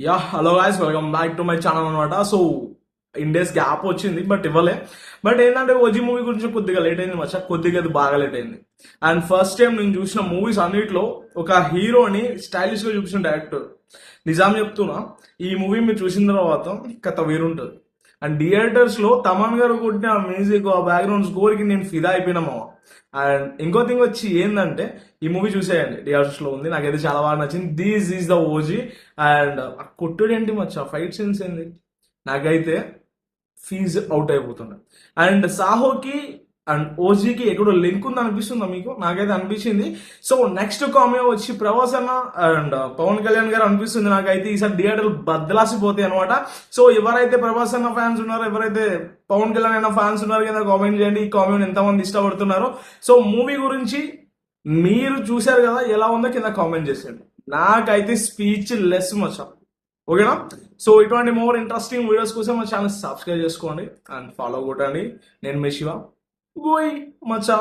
Yeah hello guys, welcome back to my channel అనమాట. So ఇండేస్ gap వచ్చింది but ఇవ్వలే. But ఏంటంటే ఓజీ మూవీ గురించి కొద్దిగా లేట్ అయింది మచ్చా, కొద్దిగా అది బాగా లేట్ అయింది. అండ్ ఫస్ట్ టైం నేను చూసిన మూవీస్ అన్నిట్లో ఒక హీరోని స్టైలిష్ గా చూపించిన డైరెక్టర్. నిజాం చెప్తున్నా, ఈ మూవీ మీరు చూసిన తర్వాత కథ వేరుంటుంది. అండ్ థియేటర్స్ లో తమన్ గారు కొట్టిన ఆ మ్యూజిక్, ఆ బ్యాక్గ్రౌండ్ స్కోర్ కి నేను ఫిదా అయిపోయినా మామ. అండ్ ఇంకో థింగ్ వచ్చి ఏంటంటే, ఈ మూవీ చూసేయండి, థియేటర్స్ లో ఉంది, నాకైతే చాలా బాగా నచ్చింది. This is the OG. And ఆ కొట్టుడు ఏంటి మచ్చా, ఫైట్ సీన్స్ ఏంది, నాకైతే ఫీజ్ అవుట్ అయిపోతుండే. అండ్ సాహోకి అండ్ ఓజీకి ఎక్కడో లింక్ ఉంది అనిపిస్తుందా మీకు? నాకైతే అనిపించింది. సో నెక్స్ట్ కామియో వచ్చి ప్రభాస్ అన్న అండ్ పవన్ కళ్యాణ్ గారు అనిపిస్తుంది నాకైతే. ఈసారి థియేటర్లు బద్దలాసిపోతాయి అనమాట. సో ఎవరైతే ప్రభాస్ అన్న ఫ్యాన్స్ ఉన్నారో, ఎవరైతే పవన్ కళ్యాణ్ అన్న ఫ్యాన్స్ ఉన్నారో కింద కామెంట్ చేయండి ఈ కామియోని ఎంతమంది ఇష్టపడుతున్నారో. సో మూవీ గురించి మీరు చూశారు కదా, ఎలా ఉందో కింద కామెంట్ చేసేయండి. నాకైతే స్పీచ్ లెస్ మచ్చా. ఓకేనా? సో ఇటువంటి మోర్ ఇంట్రెస్టింగ్ వీడియోస్ కోసం మా ఛానల్ సబ్స్క్రైబ్ చేసుకోండి అండ్ ఫాలో కొట్టండి. నేను మీ శివ. గోయ్ మచ్చా.